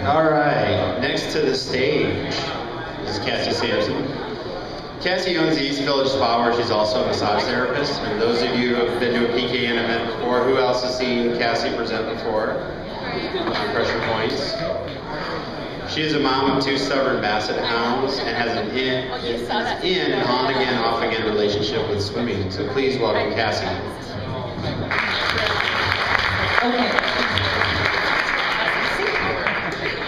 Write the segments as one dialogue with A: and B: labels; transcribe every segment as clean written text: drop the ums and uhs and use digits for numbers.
A: All right, next to the stage is Cassie Sampson. Cassie owns the East Village Spa, where she's also a massage therapist. And those of you who have been to a PKN event before, who else has seen Cassie present before on Pressure Points? She is a mom of 2 stubborn basset hounds and has an in and on again, off again relationship with swimming. So please welcome Cassie.
B: Okay.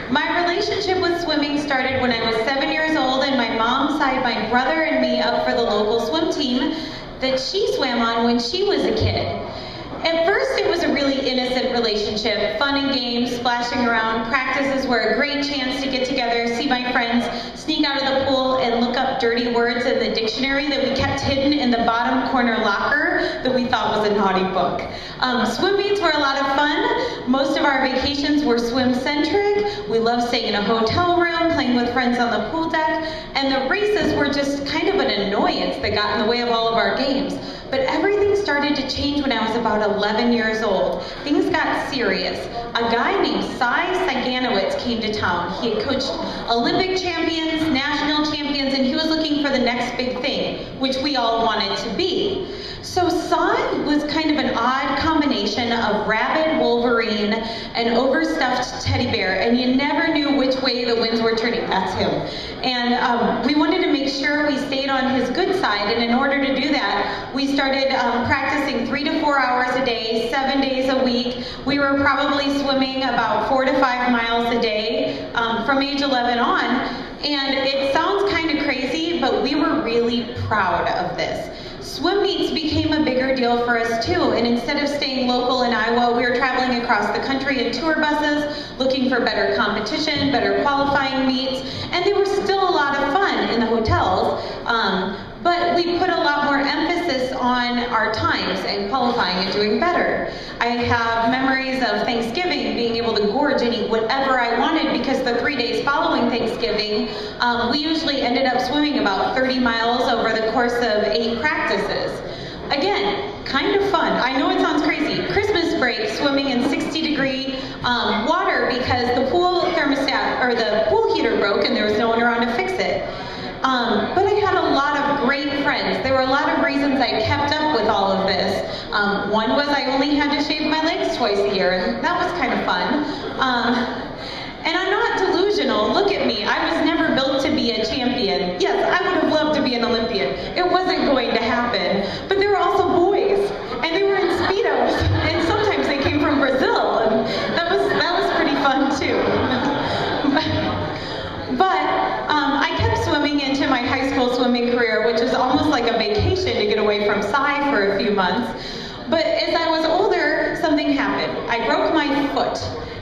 B: My relationship with swimming started when I was 7 years old and my mom signed my brother and me up for the local swim team that she swam on when she was a kid. At first it was a really innocent relationship, fun and games, splashing around. Practices were a great chance to get together, see my friends, sneak out of the pool and look up dirty words in the dictionary that we kept hidden in the bottom corner locker that we thought was a naughty book. Swim meets were a lot of fun. Most of our vacations were swim-centric. We loved staying in a hotel room, playing with friends on the pool deck, and the races were just kind of an annoyance that got in the way of all of our games. But everything started to change when I was about 11 years old. Things got serious. A guy named Cy Saganowicz came to town. He had coached Olympic champions, national champions, and he was looking for the next big thing, which we all wanted to be. So Cy was kind of an odd combination of rabid Wolverine and overstuffed teddy bear, and you never knew which way the winds were turning. That's him. And we wanted to make sure we stayed on his good side, and in order to do that, we started practicing 3 to 4 hours a day, 7 days a week. We were probably swimming about 4 to 5 miles a day from age 11 on. And it sounds kind of crazy, but we were really proud of this. Swim meets became a bigger deal for us too, and instead of staying local in Iowa, we were traveling across the country in tour buses, looking for better competition, better qualifying meets, and they were still a lot of fun in the hotels. But we put a lot more emphasis on our times and qualifying and doing better. I have memories of Thanksgiving, being able to gorge and eat whatever I wanted, because the 3 days following Thanksgiving, we usually ended up swimming about 30 miles over the course of 8 practices. Again, kind of fun. I know it sounds crazy. Christmas break, swimming in 60-degree water because the pool thermostat, or the pool heater broke and there was no one around to fix it. But I had a lot of great friends. There were a lot of reasons I kept up with all of this. One was I only had to shave my legs twice a year, and that was kind of fun. And I'm not delusional. Look at me. I was never built to be a champion. Yes, I would have loved to be an Olympian. It wasn't going to happen. But there were also boys, and they were in Speedos, and sometimes they came from Brazil, and that was pretty fun too. But I kept swimming into my high school swimming career, which was almost like a vacation to get away from Cy for a few months. But as I was older, something happened. I broke my foot.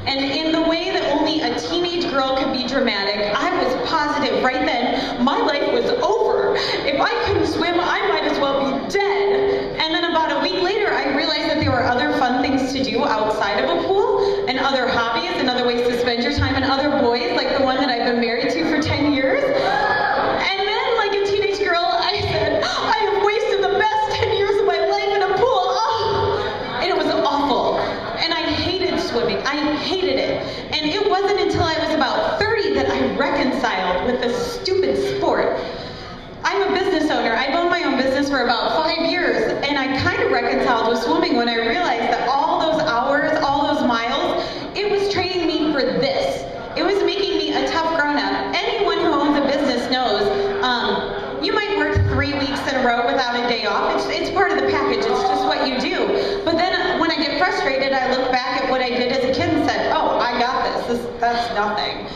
B: And in the way that only a teenage girl could be dramatic, I was positive right then my life was over. If I couldn't swim, I might as well be dead. And then about a week later, I realized that there were other fun things to do outside of a pool, and other hobbies, and other ways to spend your time, and other boys, like the one that I've been married to for 10 years. And then, like a teenage girl, I said, I have wasted the best 10 years of my life in a pool. Oh! And it was awful. And I hated swimming. I hated it. And it wasn't until I was about 30 that I reconciled with this stupid sport. I'm a business owner. I've owned my own business for about 5 years, and I kind of reconciled with swimming when I realized that all those hours, all those miles, it was training me for this. It was making me a tough grown-up. Anyone who owns a business knows you might work 3 weeks in a row without a day off. It's part of the package. It's just what you do. But then when I get frustrated, I look back at what I did as a kid and said, oh, I got this. That's nothing.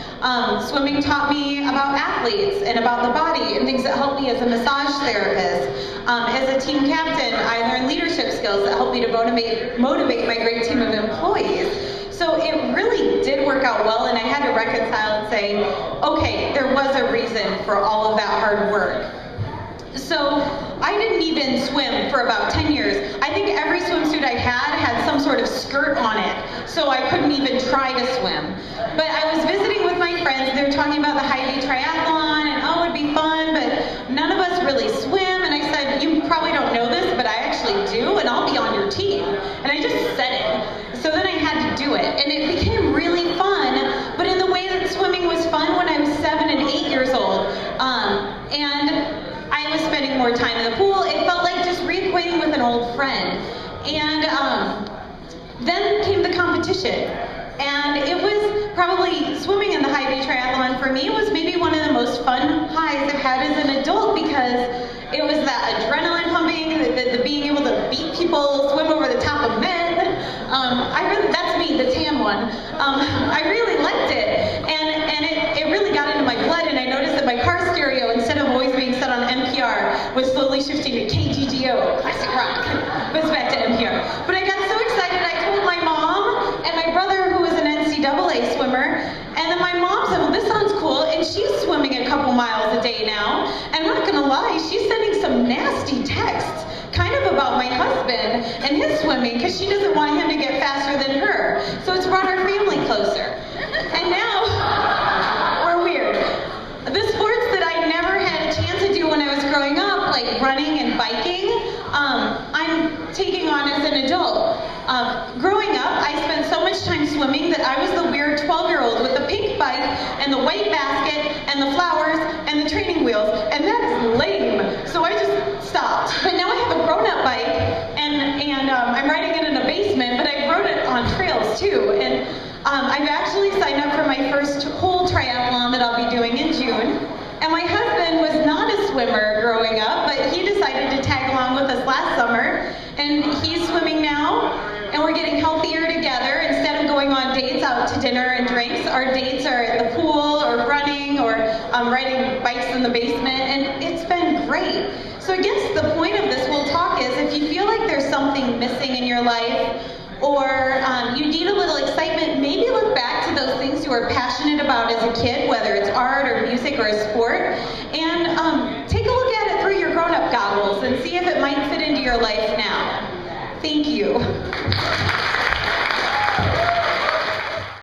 B: Swimming taught me about athletes and about the body and things that helped me as a massage therapist. As a team captain, I learned leadership skills that helped me to motivate my great team of employees. So it really did work out well, and I had to reconcile and say, okay, there was a reason for all of that hard work. So I didn't even swim for about 10 years. I think every swimsuit I had some sort of skirt on it, so I couldn't even try to swim. But I was visiting with my friends. They were talking about the high-day triathlon, and oh, it'd be fun, but none of us really swim. And I said, you probably don't know this, but I actually do, and I'll be on your team. And I just said it. So then I had to do it, and it became really fun, but in the way that probably swimming in the high beach triathlon for me was maybe one of the most fun highs I've had as an adult, because it was that adrenaline pumping, the being able to beat people, swim over the top of men. That's me, the tan one. I really liked it, and it really got into my blood, and I noticed that my car stereo, instead of always being set on NPR, was slowly shifting to KGGO, classic rock, but it's back to NPR. But I got so excited, I told my mom and my brother, who was an NCAA swimmer, and then my mom said, well, this sounds cool, and she's swimming a couple miles a day now, and I'm not gonna lie, she's sending some nasty texts, kind of about my husband and his swimming, because she doesn't want him to get faster than her. So it's brought our family closer. And now, we're weird. The sports that I never had a chance to do when I was growing up, like running and biking, I'm taking on as an adult. Growing up, I spent so much time swimming that I was the weird 12-year-old with the pink bike and the white basket and the flowers and the training wheels, and that is lame. So I just stopped. But now I have a grown-up bike, and I'm riding it in a basement, but I rode it on trails too. And I've actually signed up for my first whole triathlon that I'll be doing in June. And my husband was not a swimmer growing up, but he decided to tag along with us last summer, and he's swimming now, and we're getting healthier together. Instead of going on dates out to dinner and drinks, our dates are at the pool or running or riding bikes in the basement, and it's been great. So I guess the point of this whole talk is, if you feel like there's something missing in your life, or you need a little excitement, maybe look back to those things you were passionate about as a kid, whether it's art or music or a sport, and take a look at it through your grown-up goggles and see if it might fit into your life now. Thank you.